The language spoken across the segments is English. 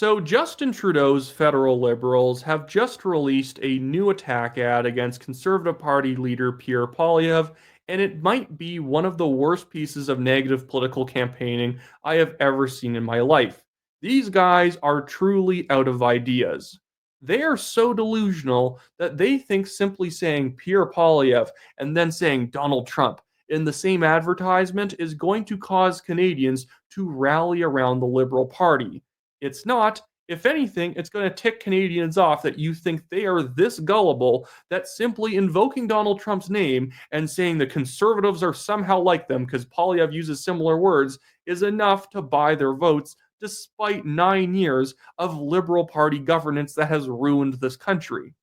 So, Justin Trudeau's federal Liberals have just released a new attack ad against Conservative Party leader Pierre Poilievre, and it might be one of the worst pieces of negative political campaigning I have ever seen in my life. These guys are truly out of ideas. They are so delusional that they think simply saying Pierre Poilievre and then saying Donald Trump in the same advertisement is going to cause Canadians to rally around the Liberal Party. It's not. If anything, it's going to tick Canadians off that you think they are this gullible that simply invoking Donald Trump's name and saying the conservatives are somehow like them because Poilievre uses similar words is enough to buy their votes despite 9 years of Liberal Party governance that has ruined this country.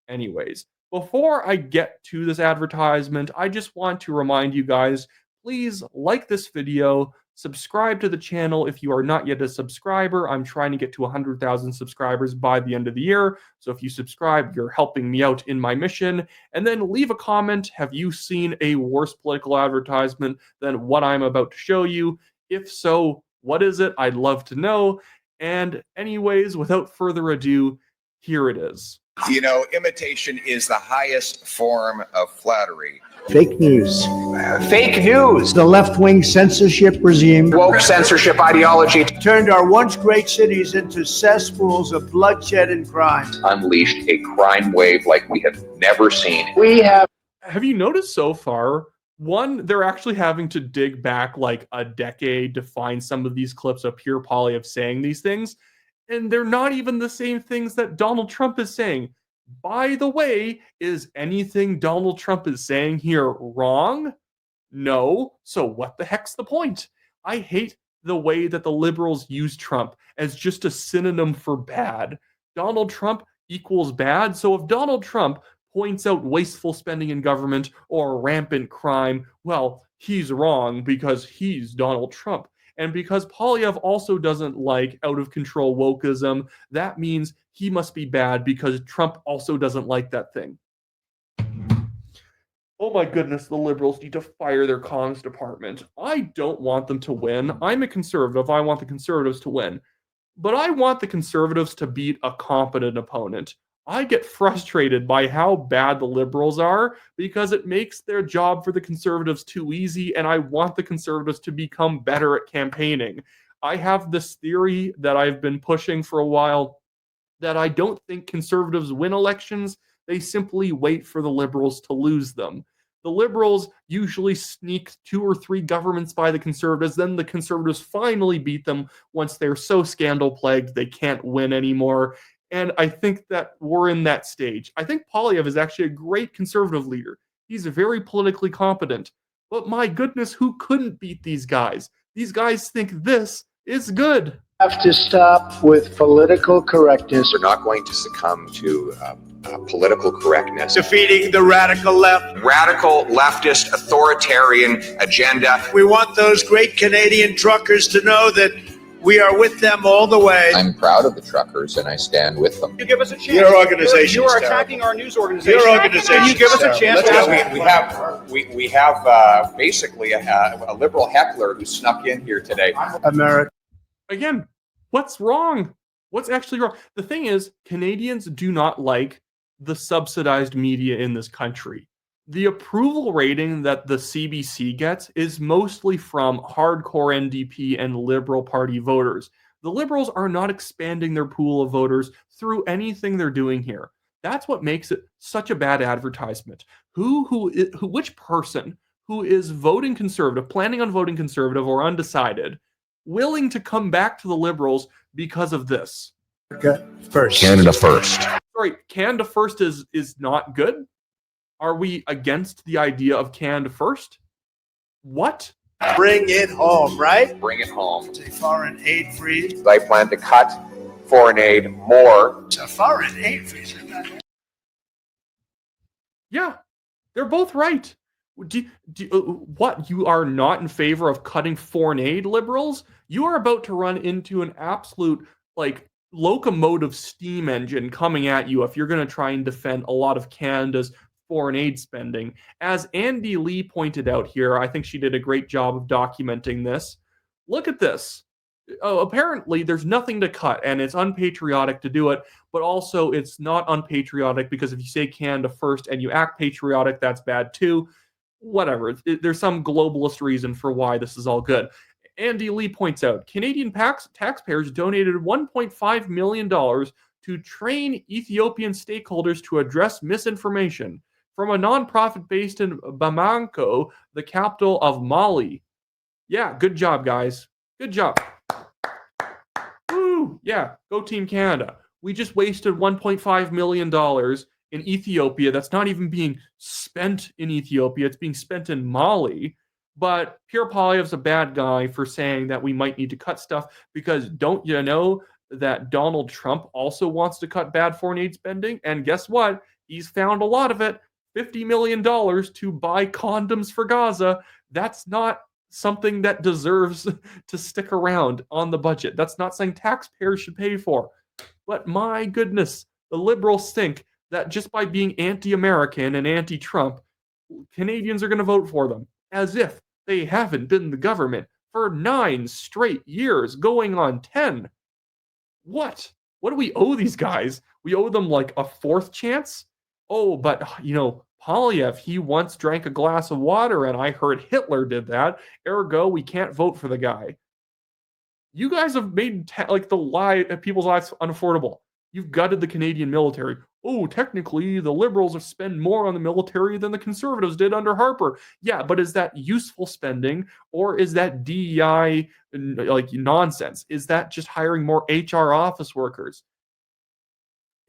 Anyways, before I get to this advertisement, I just want to remind you guys, please like this video, subscribe to the channel if you are not yet a subscriber. I'm trying to get to 100,000 subscribers by the end of the year. So if you subscribe, you're helping me out in my mission. And then leave a comment. Have you seen a worse political advertisement than what I'm about to show you? If so, what is it? I'd love to know. And anyways, without further ado, here it is. You know, imitation is the highest form of flattery. Fake news. Fake news. The left-wing censorship regime. Woke censorship ideology. Turned our once great cities into cesspools of bloodshed and crime. Unleashed a crime wave like we have never seen. Have you noticed so far, one, they're actually having to dig back like a decade to find some of these clips of Pierre Poilievre saying these things, and they're not even the same things that Donald Trump is saying. By the way, is anything Donald Trump is saying here wrong? No. So what the heck's the point? I hate the way that the Liberals use Trump as just a synonym for bad. Donald Trump equals bad. So if Donald Trump points out wasteful spending in government or rampant crime, well, he's wrong because he's Donald Trump. And because Poilievre also doesn't like out-of-control wokeism, that means he must be bad because Trump also doesn't like that thing. Oh my goodness, the Liberals need to fire their comms department. I don't want them to win. I'm a conservative. I want the Conservatives to win. But I want the Conservatives to beat a competent opponent. I get frustrated by how bad the Liberals are because it makes their job for the Conservatives too easy, and I want the Conservatives to become better at campaigning. I have this theory that I've been pushing for a while that I don't think Conservatives win elections. They simply wait for the Liberals to lose them. The Liberals usually sneak 2 or 3 governments by the Conservatives, then the Conservatives finally beat them once they're so scandal-plagued they can't win anymore. And I think that we're in that stage. I think Poilievre is actually a great conservative leader. He's very politically competent. But my goodness, who couldn't beat these guys? These guys think this is good. Have to stop with political correctness. We're not going to succumb to political correctness. Defeating the radical left. Radical leftist authoritarian agenda. We want those great Canadian truckers to know that we are with them all the way. I'm proud of the truckers and I stand with them. You give us a chance. Your organization. You are attacking our news organization. Your organization. Can you give us a chance? We have basically a liberal heckler who snuck in here today. America. Again, what's wrong? What's actually wrong? The thing is, Canadians do not like the subsidized media in this country. The approval rating that the CBC gets is mostly from hardcore NDP and Liberal Party voters. The Liberals are not expanding their pool of voters through anything they're doing here. That's what makes it such a bad advertisement. Which person who is voting Conservative, planning on voting Conservative or undecided, willing to come back to the Liberals because of this? First. Canada first. Sorry, Canada first is not good? Are we against the idea of Canada first? What? Bring it home, right? Bring it home. To foreign aid freeze. I plan to cut foreign aid more. To foreign aid freeze. Yeah, they're both right. What? You are not in favor of cutting foreign aid, Liberals? You are about to run into an absolute, locomotive steam engine coming at you if you're going to try and defend a lot of Canada's foreign aid spending. As Andy Lee pointed out here, I think she did a great job of documenting this. Look at this. apparently there's nothing to cut, and it's unpatriotic to do it, but also it's not unpatriotic because if you say Canada first and you act patriotic, that's bad too. Whatever. There's some globalist reason for why this is all good. Andy Lee points out Canadian taxpayers donated $1.5 million to train Ethiopian stakeholders to address misinformation from a nonprofit based in Bamako, the capital of Mali. Yeah, good job, guys. Good job. Woo! Yeah, go Team Canada. We just wasted $1.5 million in Ethiopia. That's not even being spent in Ethiopia. It's being spent in Mali. But Pierre Poilievre's a bad guy for saying that we might need to cut stuff because don't you know that Donald Trump also wants to cut bad foreign aid spending? And guess what? He's found a lot of it. $50 million to buy condoms for Gaza. That's not something that deserves to stick around on the budget. That's not something taxpayers should pay for. But my goodness, the Liberals think that just by being anti-American and anti-Trump, Canadians are going to vote for them, as if they haven't been in the government for 9 straight years, going on 10. What? What do we owe these guys? We owe them like a 4th chance? Oh, but, Poilievre, he once drank a glass of water, and I heard Hitler did that. Ergo, we can't vote for the guy. You guys have made people's lives unaffordable. You've gutted the Canadian military. Oh, technically, the Liberals have spent more on the military than the Conservatives did under Harper. Yeah, but is that useful spending, or is that DEI nonsense? Is that just hiring more HR office workers?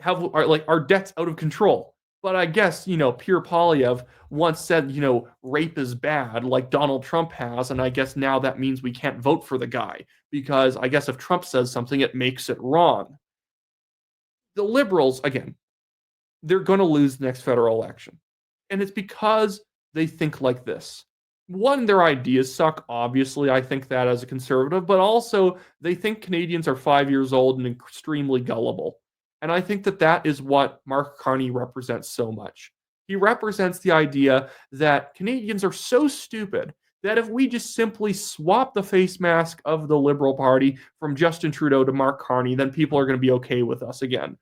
Are debts out of control? But I guess, Pierre Poilievre once said, rape is bad, like Donald Trump has, and I guess now that means we can't vote for the guy, because I guess if Trump says something, it makes it wrong. The Liberals, again, they're going to lose the next federal election. And it's because they think like this. One, their ideas suck, obviously. I think that as a conservative, but also they think Canadians are 5 years old and extremely gullible. And I think that is what Mark Carney represents so much. He represents the idea that Canadians are so stupid that if we just simply swap the face mask of the Liberal Party from Justin Trudeau to Mark Carney, then people are going to be okay with us again.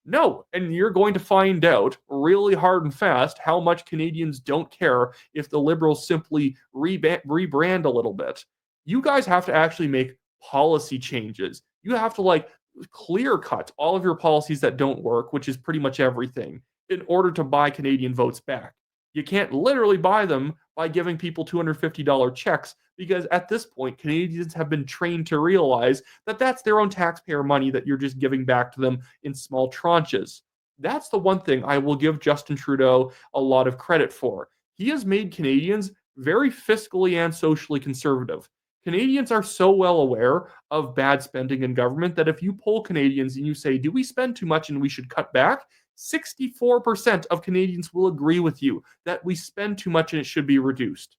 No, and you're going to find out really hard and fast how much Canadians don't care if the Liberals simply rebrand a little bit. You guys have to actually make policy changes. You have to clear cut all of your policies that don't work, which is pretty much everything, in order to buy Canadian votes back. You can't literally buy them by giving people $250 checks, because at this point, Canadians have been trained to realize that that's their own taxpayer money that you're just giving back to them in small tranches. That's the one thing I will give Justin Trudeau a lot of credit for. He has made Canadians very fiscally and socially conservative. Canadians are so well aware of bad spending in government that if you poll Canadians and you say, do we spend too much and we should cut back? 64% of Canadians will agree with you that we spend too much and it should be reduced.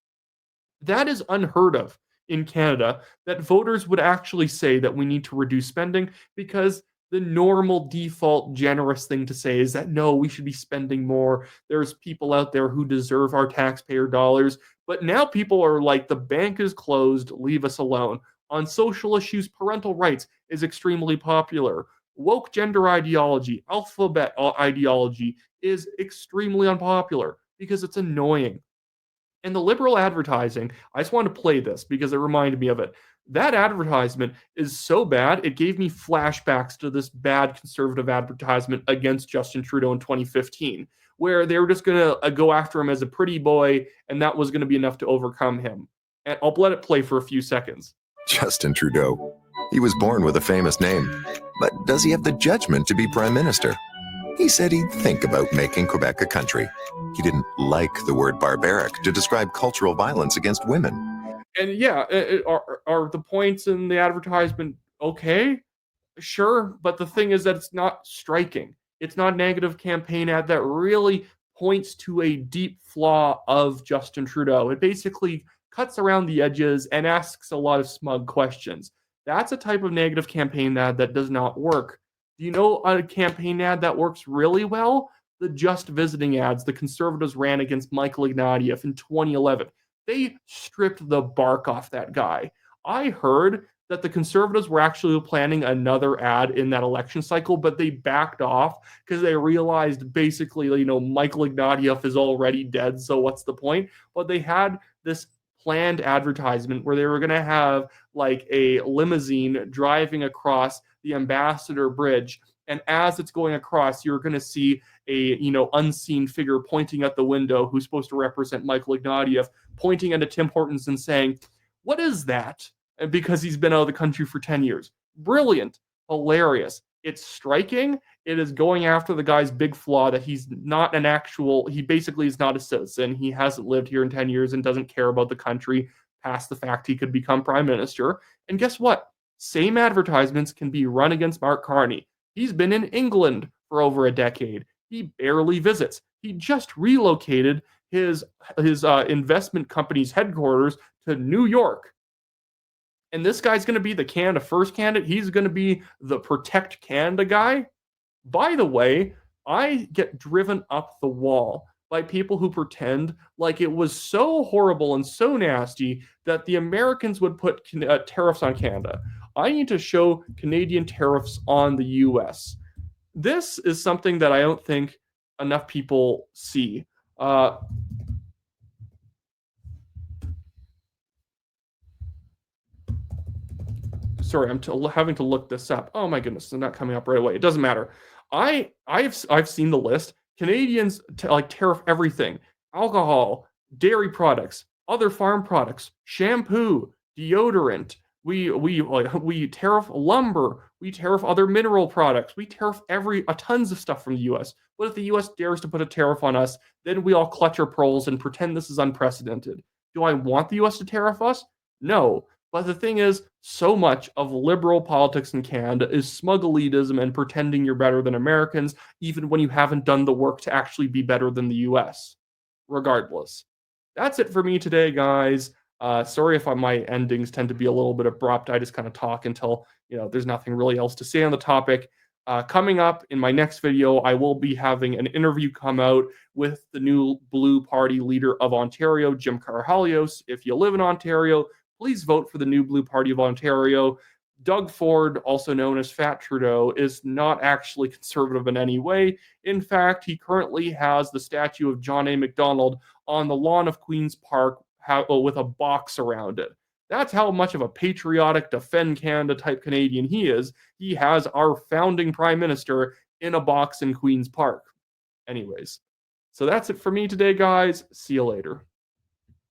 That is unheard of in Canada, that voters would actually say that we need to reduce spending, because the normal default generous thing to say is that no, we should be spending more. There's people out there who deserve our taxpayer dollars. But now people are like, the bank is closed, leave us alone. On social issues, parental rights is extremely popular. Woke gender ideology, alphabet ideology is extremely unpopular because it's annoying. And the Liberal advertising, I just want to play this because it reminded me of it. That advertisement is so bad, it gave me flashbacks to this bad conservative advertisement against Justin Trudeau in 2015, where they were just going to go after him as a pretty boy, and that was going to be enough to overcome him. And I'll let it play for a few seconds. Justin Trudeau. He was born with a famous name, but does he have the judgment to be Prime Minister? He said he'd think about making Quebec a country. He didn't like the word barbaric to describe cultural violence against women. And yeah, are the points in the advertisement okay? Sure, but the thing is that it's not striking. It's not a negative campaign ad that really points to a deep flaw of Justin Trudeau. It basically cuts around the edges and asks a lot of smug questions. That's a type of negative campaign ad that does not work. Do you know a campaign ad that works really well? The Just Visiting ads the Conservatives ran against Michael Ignatieff in 2011. They stripped the bark off that guy. I heard that the Conservatives were actually planning another ad in that election cycle, but they backed off because they realized basically, Michael Ignatieff is already dead, so what's the point? But they had this planned advertisement where they were going to have like a limousine driving across the Ambassador Bridge, and as it's going across, you're going to see a unseen figure pointing at the window who's supposed to represent Michael Ignatieff, pointing at Tim Hortons and saying, "What is that?" And because he's been out of the country for 10 years. Brilliant, hilarious. It's striking. It is going after the guy's big flaw that he's not he basically is not a citizen. He hasn't lived here in 10 years and doesn't care about the country past the fact he could become prime minister. And guess what? Same advertisements can be run against Mark Carney. He's been in England for over a decade. He barely visits. He just relocated his investment company's headquarters to New York. And this guy's going to be the Canada First candidate. He's going to be the Protect Canada guy. By the way, I get driven up the wall by people who pretend like it was so horrible and so nasty that the Americans would put tariffs on Canada. I need to show Canadian tariffs on the US. This is something that I don't think enough people see. Sorry, I'm having to look this up. Oh my goodness, it's not coming up right away. It doesn't matter. I've seen the list. Canadians tariff everything: alcohol, dairy products, other farm products, shampoo, deodorant. We tariff lumber. We tariff other mineral products. We tariff tons of stuff from the U.S. But if the U.S. dares to put a tariff on us, then we all clutch our pearls and pretend this is unprecedented. Do I want the U.S. to tariff us? No. But the thing is, so much of liberal politics in Canada is smug elitism and pretending you're better than Americans, even when you haven't done the work to actually be better than the US. Regardless. That's it for me today, guys. Sorry if my endings tend to be a little bit abrupt. I just kind of talk until, there's nothing really else to say on the topic. Coming up in my next video, I will be having an interview come out with the new Blue Party leader of Ontario, Jim Karahalios. If you live in Ontario, please vote for the new Blue Party of Ontario. Doug Ford, also known as Fat Trudeau, is not actually conservative in any way. In fact, he currently has the statue of John A. Macdonald on the lawn of Queen's Park with a box around it. That's how much of a patriotic, defend Canada type Canadian he is. He has our founding prime minister in a box in Queen's Park. Anyways, so that's it for me today, guys. See you later.